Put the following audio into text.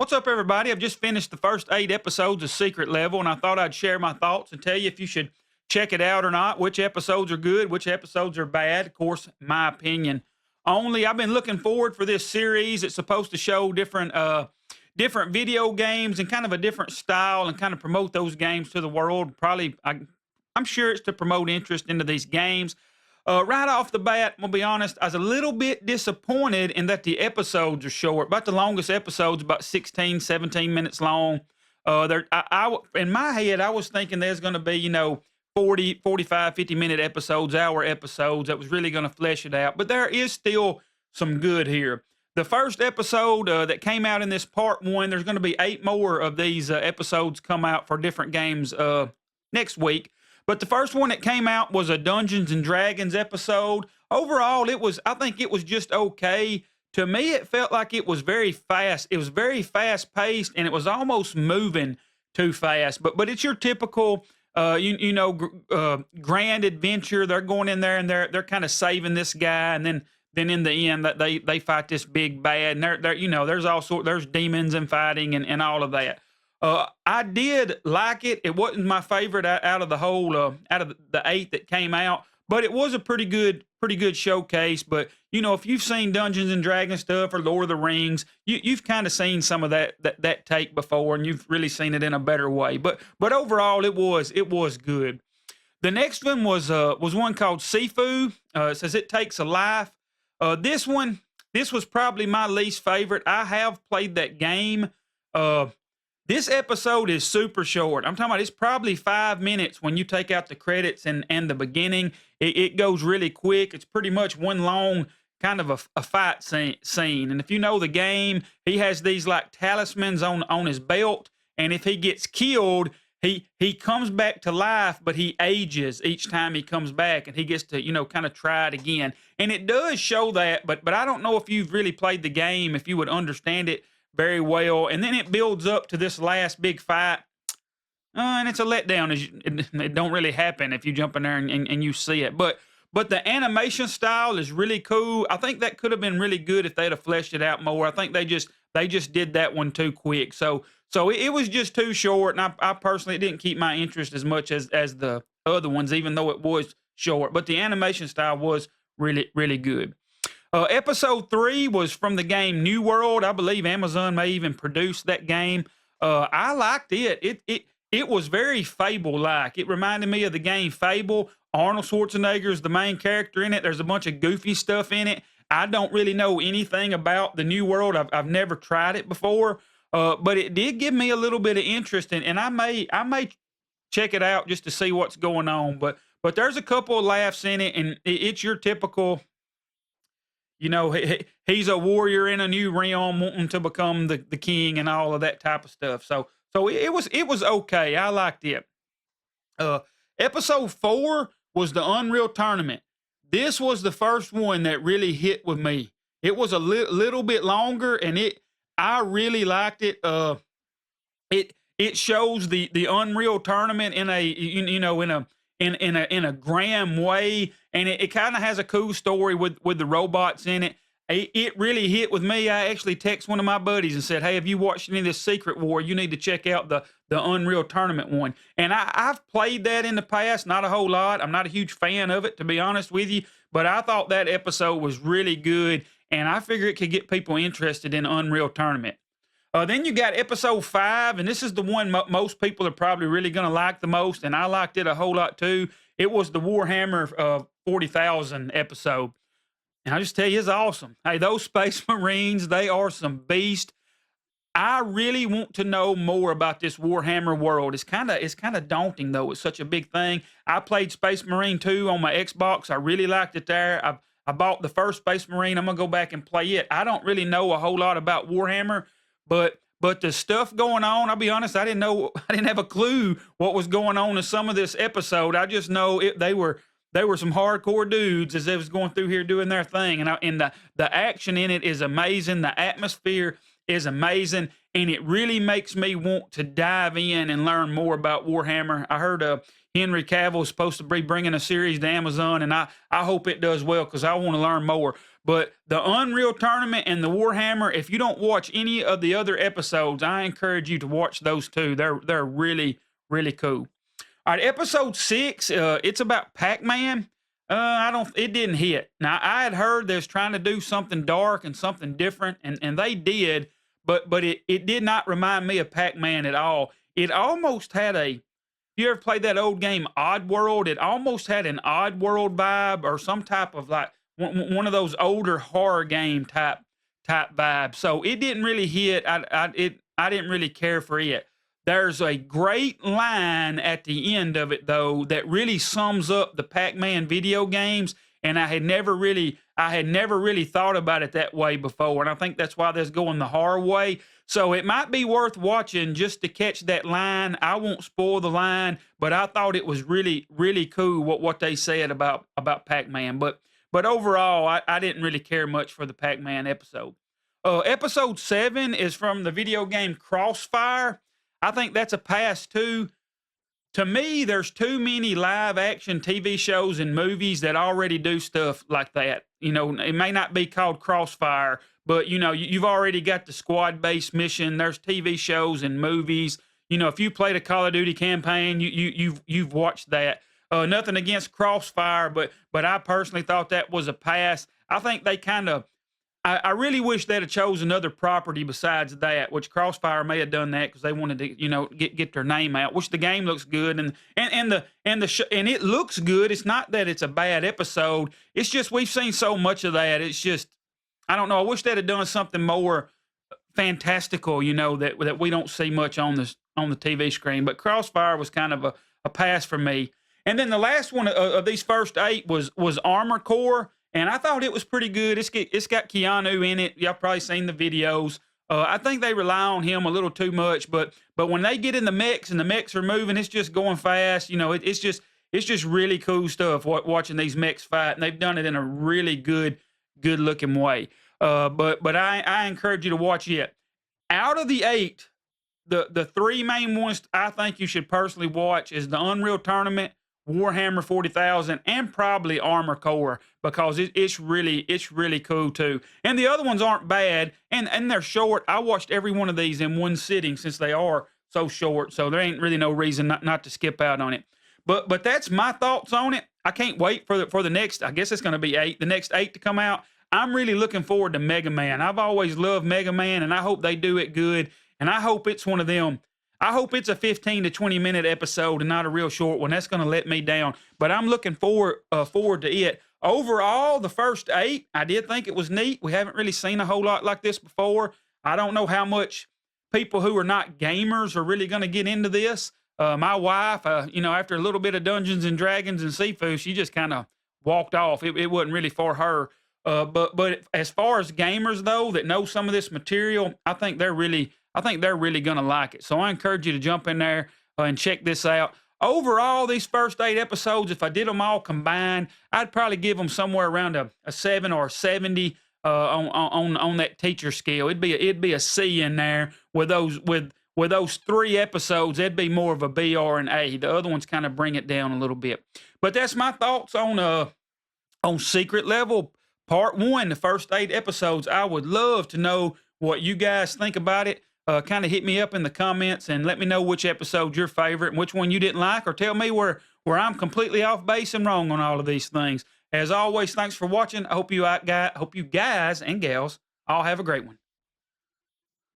What's up, everybody? I've just finished the first 8 episodes of Secret Level, and I thought I'd share my thoughts and tell you if you should check it out or not, which episodes are good, which episodes are bad. Of course, my opinion only. I've been looking forward for this series. It's supposed to show different video games and kind of a different style and kind of promote those games to the world. I'm sure it's to promote interest into these games. Right off the bat, I'm gonna be honest, I was a little bit disappointed in that the episodes are short. About the longest episodes, about 16, 17 minutes long. In my head, I was thinking there's going to be, 40, 45, 50-minute episodes, hour episodes that was really going to flesh it out. But there is still some good here. The first episode that came out in this part one, there's going to be 8 more of these episodes come out for different games next week. But the first one that came out was a Dungeons and Dragons episode. Overall, I think it was just okay. To me, it felt like it was very fast. It was very fast paced and it was almost moving too fast. But it's your typical, grand adventure. They're going in there and they're kind of saving this guy. And then in the end, that they fight this big bad. And there's demons and fighting and all of that. I did like it. It wasn't my favorite out of the whole, out of the 8 that came out, but it was a pretty good showcase. But if you've seen Dungeons and Dragons stuff or Lord of the Rings, you've kind of seen some of that take before, and you've really seen it in a better way. But overall, it was good. The next one was one called Sifu. It says it takes a life. This was probably my least favorite. I have played that game. This episode is super short. I'm talking about it's probably 5 minutes when you take out the credits and the beginning. It goes really quick. It's pretty much one long kind of a fight scene. And if you know the game, he has these like talismans on his belt. And if he gets killed, he comes back to life, but he ages each time he comes back. And he gets to, kind of try it again. And it does show that, but I don't know if you've really played the game, if you would understand it very well. And then it builds up to this last big fight. And it's a letdown. It don't really happen if you jump in there and you see it. But the animation style is really cool. I think that could have been really good if they'd have fleshed it out more. I think they just did that one too quick. So it was just too short. And I personally, it didn't keep my interest as much as the other ones, even though it was short. But the animation style was really, really good. Episode 3 was from the game New World. I believe Amazon may even produce that game. I liked it. It was very Fable-like. It reminded me of the game Fable. Arnold Schwarzenegger is the main character in it. There's a bunch of goofy stuff in it. I don't really know anything about the New World. I've never tried it before, but it did give me a little bit of interest, and I may check it out just to see what's going on. But there's a couple of laughs in it, and it's your typical. He's a warrior in a new realm wanting to become the king and all of that type of stuff. So it was okay. I liked it. Episode 4 was the Unreal Tournament. This was the first one that really hit with me. It was a little bit longer, and I really liked it. It shows the Unreal Tournament in a grand way, and it kind of has a cool story with the robots in it. It really hit with me. I actually text one of my buddies and said, "Hey, have you watched any of this Secret War? You need to check out the Unreal Tournament one." And I've played that in the past, not a whole lot. I'm not a huge fan of it, to be honest with you, but I thought that episode was really good, and I figure it could get people interested in Unreal Tournament. Then you got episode 5, and this is the one most people are probably really going to like the most, and I liked it a whole lot too. It was the Warhammer 40,000 episode. And I just tell you, it's awesome. Hey, those Space Marines, they are some beasts. I really want to know more about this Warhammer world. It's kind of daunting, though. It's such a big thing. I played Space Marine 2 on my Xbox. I really liked it there. I bought the first Space Marine. I'm going to go back and play it. I don't really know a whole lot about Warhammer, but the stuff going on, I'll be honest, I didn't have a clue what was going on in some of this episode. I just know they were some hardcore dudes as they was going through here doing their thing. And the action in it is amazing. The atmosphere is amazing. And it really makes me want to dive in and learn more about Warhammer. I heard Henry Cavill is supposed to be bringing a series to Amazon, and I hope it does well because I want to learn more. But the Unreal Tournament and the Warhammer, if you don't watch any of the other episodes, I encourage you to watch those two. They're really, really cool. All right, episode 6, it's about Pac-Man. I don't. It didn't hit. Now I had heard they was trying to do something dark and something different, and they did, but it did not remind me of Pac-Man at all. It almost had a. You ever played that old game Oddworld? It almost had an Oddworld vibe or some type of like one of those older horror game type vibe. So it didn't really hit. I didn't really care for it. There's a great line at the end of it though that really sums up the Pac-Man video games, and I had never really thought about it that way before, and I think that's why that's going the horror way. So it might be worth watching just to catch that line. I won't spoil the line, but I thought it was really, really cool what they said about Pac-Man. But overall, I didn't really care much for the Pac-Man episode. Episode 7 is from the video game Crossfire. I think that's a pass too. To me, there's too many live action TV shows and movies that already do stuff like that. You know, it may not be called Crossfire, but you know, you've already got the squad-based mission. There's TV shows and movies. You know, if you played a Call of Duty campaign, you've watched that. Nothing against Crossfire, but I personally thought that was a pass. I think they kind of. I really wish they'd have chose another property besides that, which Crossfire may have done that because they wanted to, you know, get their name out. Which the game looks good and it looks good. It's not that it's a bad episode. It's just we've seen so much of that. It's just I don't know. I wish they'd have done something more fantastical, you know, that we don't see much on the TV screen. But Crossfire was kind of a pass for me. And then the last one of these first 8 was Armor Core. And I thought it was pretty good. It's got Keanu in it. Y'all probably seen the videos. I think they rely on him a little too much, but when they get in the mix and the mechs are moving, it's just going fast. You know, it's just really cool stuff watching these mechs fight, and they've done it in a really good looking way. But I encourage you to watch it. Out of the 8, the 3 main ones I think you should personally watch is the Unreal Tournament, Warhammer 40,000, and probably Armor Core because it's really cool too. And the other ones aren't bad, and they're short. I watched every one of these in one sitting since they are so short, so there ain't really no reason not to skip out on it. But that's my thoughts on it. I can't wait for the next. I guess it's going to be 8. The next 8 to come out. I'm really looking forward to Mega Man. I've always loved Mega Man, and I hope they do it good. And I hope it's one of them. I hope it's a 15 to 20 minute episode and not a real short one. That's going to let me down. But I'm looking forward to it. Overall, the first 8, I did think it was neat. We haven't really seen a whole lot like this before. I don't know how much people who are not gamers are really going to get into this. My wife, you know, after a little bit of Dungeons and Dragons and Sifu, she just kind of walked off. It wasn't really for her. But as far as gamers though that know some of this material, I think they're really gonna like it. So I encourage you to jump in there and check this out. Overall, these first 8 episodes, if I did them all combined, I'd probably give them somewhere around a 7 or a 70 on that teacher scale. It'd be a C in there with those 3 episodes. It'd be more of a B or an A. The other ones kind of bring it down a little bit. But that's my thoughts on Secret Level Part 1, the first 8 episodes. I would love to know what you guys think about it. Kind of hit me up in the comments and let me know which episode's your favorite and which one you didn't like, or tell me where I'm completely off base and wrong on all of these things. As always, thanks for watching. I hope you guys and gals all have a great one.